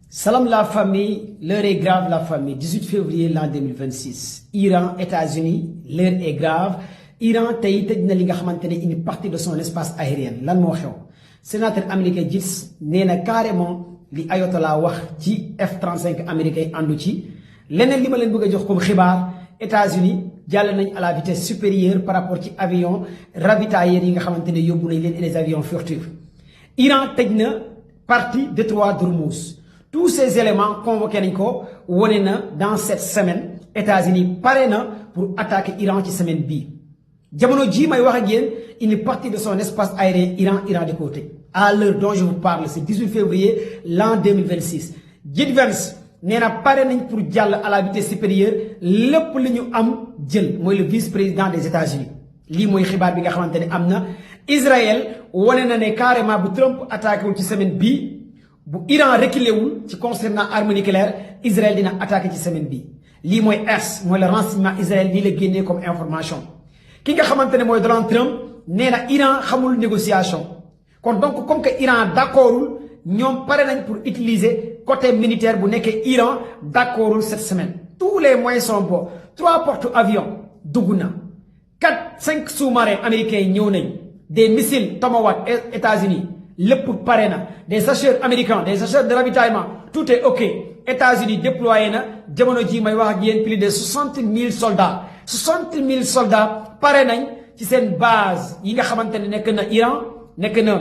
Salam la famille, l'heure est grave la famille. 18 février l'an 2026. Iran, États-Unis, l'heure est grave. Iran tey tëj na li nga xamante ne une partie de son espace aérien lan moo xew sénateur américain Gitz nee na carrément li Ayatollah wax ci F-35 américain àndu ci leneen li ma leen bëgg a jox comme xibaar États-Unis jàll nañ à la vitesse supérieure par rapport ci avion ravitailleurs yi nga xamante ne yóbbu nañ leen et les avions furtifs. Iran tëj na partie détroit d'Ormuz. Tous ces éléments convoqués nañ ko wane na dans cette semaine États-Unis pare na pour attaquer Iran ci semaine bii jamono ji may wax ak yéen une partie de son espace aérien Iran de côté à l'heure dont je vous parle c'est 18 février l'an 2026. J.D. Vance nee na pare nañ pour jàll à la vitesse supérieure lépp li ñu am jël mooy le vice-président des États-Unis lii mooy xibaar bi nga xamante ne am na. Israël wane na ne carrément bu Trump attaqué wul ci semaine bii bu Iran reculé wul ci concernant arme nucléaire Israël dina attaqué ci semaine bii lii mooy ERS mooy le renseignement Israël lii la génnee comme information. ki nga xamante ne mooy Donald Trump nee na Iran xamul négociation kon donc comme que Iran d'accordul ñoom pare nañ pour utiliser côté militaire bu nekkee Iran d'accordul cette semaine. Tous les moyens sont bons 3 porte-avions dugg na 4-5 sous-marins américains yi ñëw nañ des missiles Tomahawk États-Unis lépp pare na des chasseurs américains des chasseurs de ravitaillement tout est ok. États-Unis déployé na jamono ji may wax ak yéen plus de 60 000 soldats 60 000 soldats pare nañ ci seen base yi nga xamante ne nekk na Iran nekk na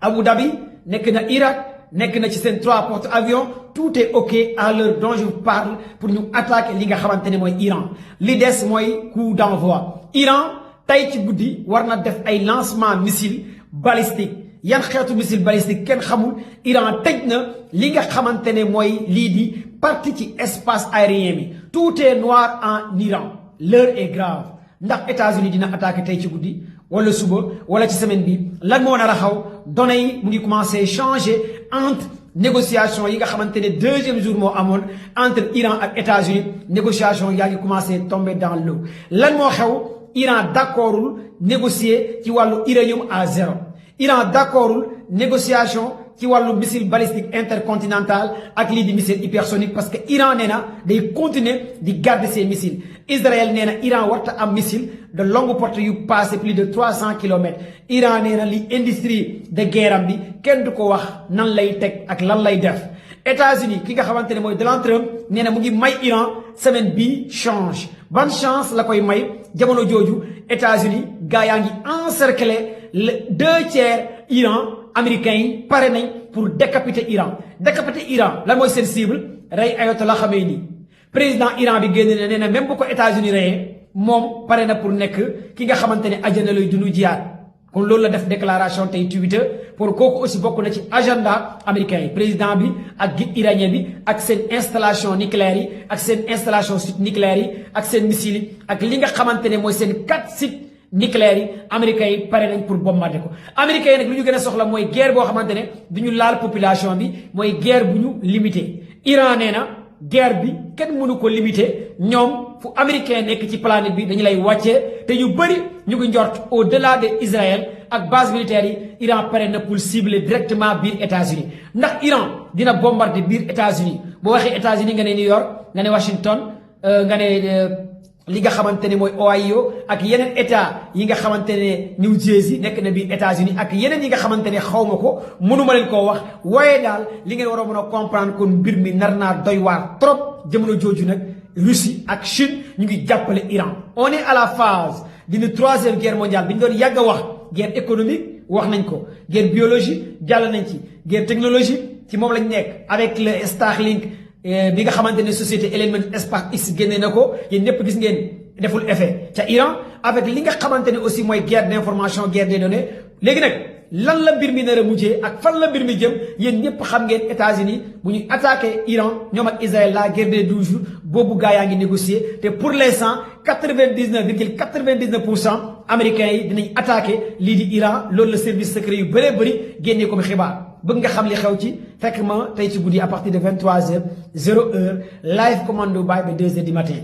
Abu Dhabi nekk na Irak nekk na ci seen 3 porte-avions tout est ok à l'heure dont je vous parle pour ñu attaquer li nga xamante ne mooy Iran li des mooy coup d'envoi. Iran tey ci guddi war na def ay lancement missile balistique yan xeetu missile balistique kenn xamul Iran tëj na li nga xamante ne mooy lii di partie ci espace aérien bi tout est noir en Iran l'heure est grave ndax États-Unis dina attaquer tey ci guddi wala suba wala ci semaine bi lan moo nar a xaw données yi mu ngi commencer changer entre négociation yi nga xamante ne deuxième jour moo amoon entre Iran ak États-Unis négociation yaa ngi commencer tomber dans l'eau lan moo xew Iran d'accordul négocier ci wàllu uranium à 0 Iran d'accordul négociation ci wàllu missile balistique intercontinental ak lii di missile hypersonique parce que Iran nee na day continuer di garder ses missiles. Israël nee na Iran warta am missile de longue portée yu passé plus de 300 kilomètres Iran nee na li industrie de guerre am bi kenn du ko wax nan lay teg ak lan lay def. États-Unis ki nga xamante ne mooy Donald Trump nee na mu ngi may Iran semaine bii change ban chance la koy may jamono jooju États-Unis gaa yaa ngi encercler le 2/3 Iran américains yi pare nañ pour décapiter Iran lan mooy seen cible rey Ayatollah Khamenei président Iran bi génn na nee na même bu ko États-Unis reyee moom pare na pour nekk ki nga xamante ne àjjana lay dund jiyaat kon loolu la def déclaration tey Twitter pour kooku aussi bokk na ci agenda américain yi président bi ak guide iranien bi ak seen installation nucléaire yi ak seen installation site nucléaire yi ak seen missile yi ak li nga xamante ne mooy seen 4 sites nucléaires yi américains yi pare nañ pour bombarder ko. Américains yi nag lu ñu gën a soxla mooy guerre boo xamante ne du ñu laal population bi mooy guerre bu ñu limité Iran nee na guerre bi kenn mënu ko limité ñoom fu américain nekk ci planète bi dañu lay wàccee te ñu bëri ñu ngi njort au-delà de Israël ak base militaire yi Iran pare na pour cibler directement biir États-Unis ndax Iran dina bombarder biir États-Unis boo waxee États-Unis nga ne New York nga ne Washington nga ne li nga xamante ne mooy Ohio ak yeneen état yi nga xamante ne New Jersey nekk na biir États-Unis ak yeneen yi nga xamante ne xaw ma ko mënuma leen koo wax waaye daal li ngeen war a mën a comprendre kon mbir mi nar naa doy waar trop jamono jooju nag Russie ak Chine ñu ngi jàppale Iran. On est à la phase d'une 3e guerre mondiale bi ñu doon yàgg a wax guerre économique wax nañ ko guerre biologie jàll nañ ci guerre technologie ci moom lañ nekk avec le Starlink. bi nga xamante ne société Element Space X génne na ko yéen ñëpp gis ngeen deful effet ca Iran avec li nga xamante ne aussi mooy guerre d'information guerre des données léegi nag lan la mbir mi nar a mujjee ak fan la mbir mi jëm yéen ñëpp xam ngeen États-Unis bu ñu attaqué Iran ñoom ak Israël la guerre des 12 jours boobu gaa yaa ngi négocier te pour l'instant 99,99% américains yi dinañ attaqué lii di Iran loolu la service secret yu bëree bëri génnee comme xibaar. bëgg nga xam li xew ci fekk ma tey ci guddi à partir de 23h 0h live commando by ba 2h du matin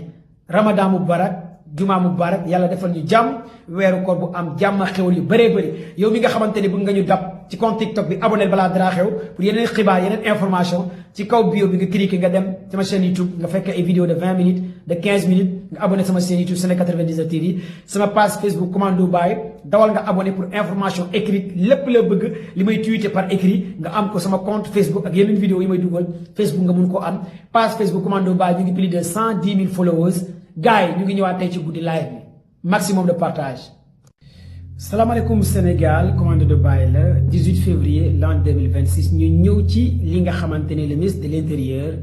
Ramadan Moubarak juma mubarak yàlla defal ñu jàmm weeru koor bu am jàmm xewal yu bëree bëri yow mi nga xamante ne bëgg nga ñu dab ci compte TikTok bi abonné balaa dara xew pour yeneen xibaar yeneen information ci kaw bio bi nga cliqué nga dem sama chaîne YouTube nga fekk ay vidéo de 20 minutes de 15 minutes nga abonné sama chaîne YouTube Sénégal 99 TV sama page Facebook Commando Baye dawal nga abonné pour information écrite lépp la bëgg li may tweeté par écrit nga am ko sama compte Facebook ak yeneen vidéo yi may dugal Facebook nga mun koo am page Facebook Commando Baye ñu ngi plus de 110 000 followers gars yi ñu ngi ñëwaat tey ci guddi live bi maximum de partage. salaamaaleykum Sénégal Commando de Baye la 18 février l'an 2026 ñu ñëw ci li nga xamante ne le ministre de l'intérieur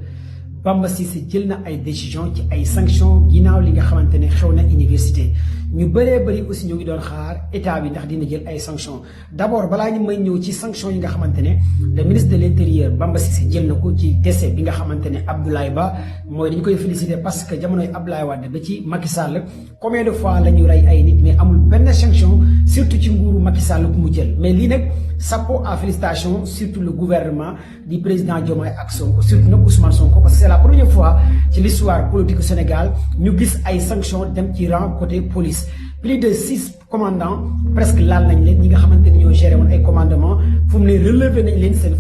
Bamba Cissé jël na ay décision ci ay sanctions ginnaaw li nga xamante ne xew na université ñu bëree bëri aussi ñu ngi doon xaar état bi ndax dina jël ay sanctions d'abord balaa ñu may ñëw ci sanctions yi nga xamante ne le ministre de l'intérieur Bamba Cissé jël na ko ci décès bi nga xamante ne Abdoulaye Ba mooy dañu koy féliciter parce que jamonoy Abdoulaye Wade ba ci Macky Sall combien de fois la ñu rey ay nit mais amul benn sanction surtout ci nguuru Macky Sall ku mu jël mais lii nag chapeau à félicitations surtout le gouvernement du président Diomaye ak Sonko surtout nag Ousmane Sonko parce que c'est la première fois ci l'histoire politique du Sénégal ñu gis ay sanctions dem ci rang côté police plus de 6 commandants presque laal nañ leen ñi nga xamante ni ñoo géré woon ay commandement fu mu ne relevé nañ leen seen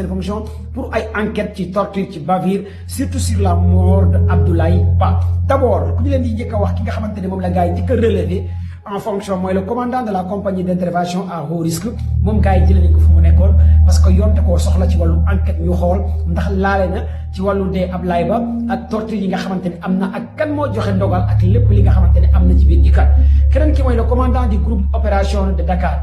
fonction pour ay enquête ci torture ci bavure surtout sur la mort de Abdoulaye Ba d'abord ku ñu leen di njëkk a wax ki nga xamante ne moom la gars yi njëkk a relevé en fonction mooy le commandant de la compagnie d'intervention à haut risque moom gars yi jëlee nañ ko fu mu nekkoon parce que yoon da koo soxla ci wàllu enquête ñu xool ndax laale na ci wàllu dee Abdoulaye Ba ak torture yi nga xamante ne am na ak kan moo joxe ndogal ak lépp li nga xamante ne am na ci biir ICAT keneen ki mooy le commandant du groupe opérationnel de Dakar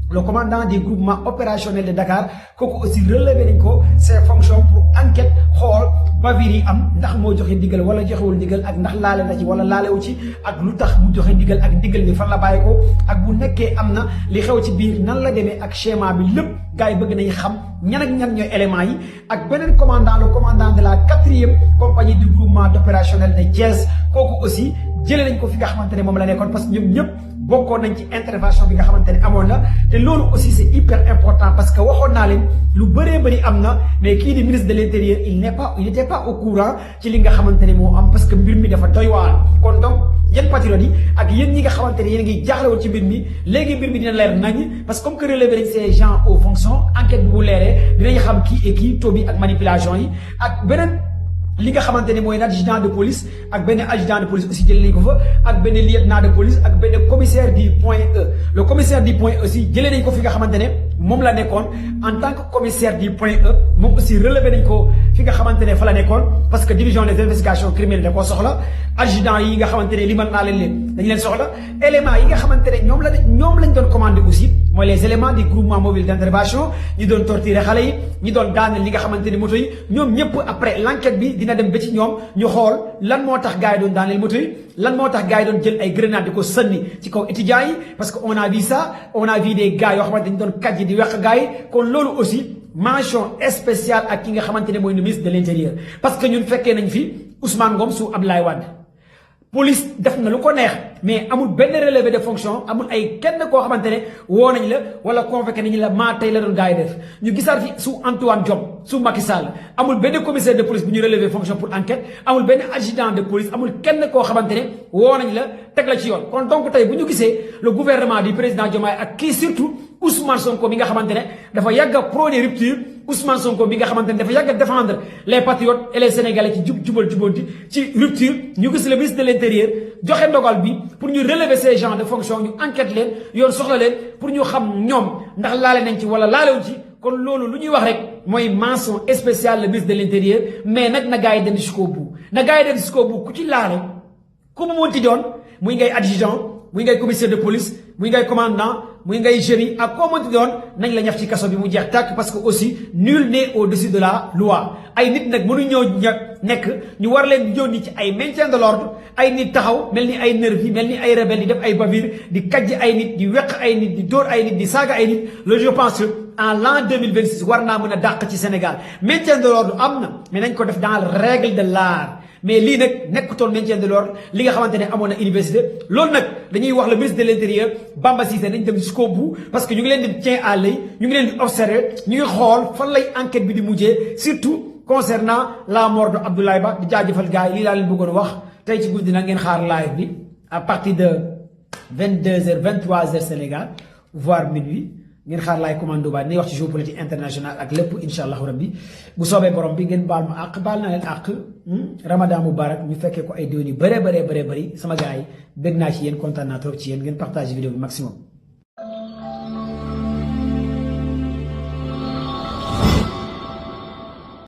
le commandant du groupement opérationnel de Dakar kooku aussi relevé nañ ko ses fonctions pour enquête xool bavure yi am ndax moo joxe ndigal wala joxewul ndigal ak ndax laale na ci wala laalewu ci ak lu tax mu joxe ndigal ak ndigal ni fan la bàyyi ko ak bu nekkee am na li xew ci biir nan la demee ak schéma bi lépp gars yi bëgg nañ xam ñan ak ñan ñooy éléments yi ak beneen commandant le commandant de la 4e compagnie du groupement opérationnel de Thiès kooku aussi jëlee nañ ko fi nga xamante ne moom la nekkoon parce que ñoom ñëpp bokkoon nañ ci intervention bi nga xamante ne amoon na te loolu aussi c'est hyper important parce que waxoon naa leen lu bëree bëri am na mais kii di ministre de l'intérieur il n'était pas au courant ci li nga xamante ne moo am parce que mbir mi dafa doy waar kon donc yéen patriotes yi ak yéen ñi nga xamante ne yéen a ngi jaaxle woon ci mbir mi léegi mbir mi dina leer nañ parce que comme que relevé nañ ces gens aux fonctions enquête bi bu leeree dinañ xam kii et kii taux bi ak manipulation yi ak beneen li nga xamante ne mooy adjudant de police ak benn adjudant de police aussi jëlee nañ ko fa ak benn lieutenant de police ak benn commissaire du point E le commissaire du point E aussi jëlee nañ ko fi nga xamante ne moom la nekkoon en tant que commissaire du point E moom aussi relevé nañ ko fi nga xamante ne fa la nekkoon parce que division des investigations criminelles da koo soxla adjudant yi nga xamante ne limal naa leen dañ leen soxla éléments yi nga xamante ne ñoom lañ doon commandé aussi mooy les éléments du groupement mobile d'intervention ñi doon torturer xale yi ñi doon daaneel li nga xamante ne moto yi ñoom ñëpp après l'enquête bi dina dem ba ci ñoom ñu xool lan moo tax gars yi doon daaneel moto yi lan moo tax gars yi doon jël ay grenades di ko sànni ci kaw étudiants yi parce que on a vu ça on a vu des gars yoo xamante dañu doon kàjji di weq gars yi kon loolu aussi mention spéciale ak ki nga xamante ne mooy le ministre de l'intérieur parce que ñun fekkee nañ fi Ousmane Ngom su Abdoulaye Wade police def na lu ko neex mais amul benn relevé de fonction amul ay kenn koo xamante ne woo nañ la wala convoqué nañ la maa tey la doon gars yi def ñu gisaat fi su Antoine Diome su Macky Sall amul benn commissaire de police bu ñu relevé fonction pour enquête amul benn adjudant de police amul kenn koo xamante ne woo nañ la teg la ci yoon kon donc tey bu ñu gisee le gouvernement du président Diomaye ak kii surtout Ousmane Sonko mi nga xamante ne dafa yàgg a prôner rupture Ousmane Sonko mi nga xamante ne dafa yàgg a défendre les patriotes et les sénégalais ci jubal jubanti ci rupture ñu gis le ministre de l'intérieur joxe ndogal bi pour ñu relever ces gens de fonction ñu enquête leen yoon soxla leen pour ñu xam ñoom ndax laale nañ ci wala laalewuñ ci kon loolu lu ñuy wax rek mooy mention spéciale le ministre de l'intérieur mais nag na gars yi dem jusqu'au bout na gars yi dem jusqu'au bout ku ci laale ku mu munti doon muy ngay adjudant muy ngay commissaire de police muy ngay commandant muy ngay génie ak koo mënti doon nañ la ñaf ci kaso bi mu jeex tàkk parce que aussi nul n'est au-dessus de la loi ay nit nag mënu ñëw nekk ñu war leen yónni ci ay maintien de l'ordre ay nit taxaw mel ni ay nervi mel ni ay rebelle di def ay bavure di kajj ay nit di weq ay nit di dóor ay nit di saaga ay nit loolu je pense que en l'an 2026 war naa mën a dàq ci Sénégal maintien de l'ordre am na mais nañ ko def dans la règle de l'art mais lii nag nekkutoon maintien de l'ordre li nga xamante ne amoon na université loolu nag dañuy wax le ministre de l'intérieur Bamba Cissé nañ dem jusqu'au bout parce que ñu ngi leen di tien à l'œil ñu ngi leen di observer ñu ngi xool fan lay enquête bi di mujjee surtout concernant la mort de Abdoulaye Ba di jaajëfal gars yi lii laa leen bëggoon wax tey ci guddi nag ngeen xaar live bi à partir de 22h 23h Sénégal voire minuit ngeen xaar live commando ba ni wax ci géopolitique international ak lépp incha allahu rabbi bu soobee borom bi ngeen baal ma àq baal na leen àq Ramadan Mubarak ñu fekkee ko ay déwén yu bëree bëri sama gars yi bëgg naa ci yéen kontaan naa trop ci yéen ngeen partage vidéo bi maximum.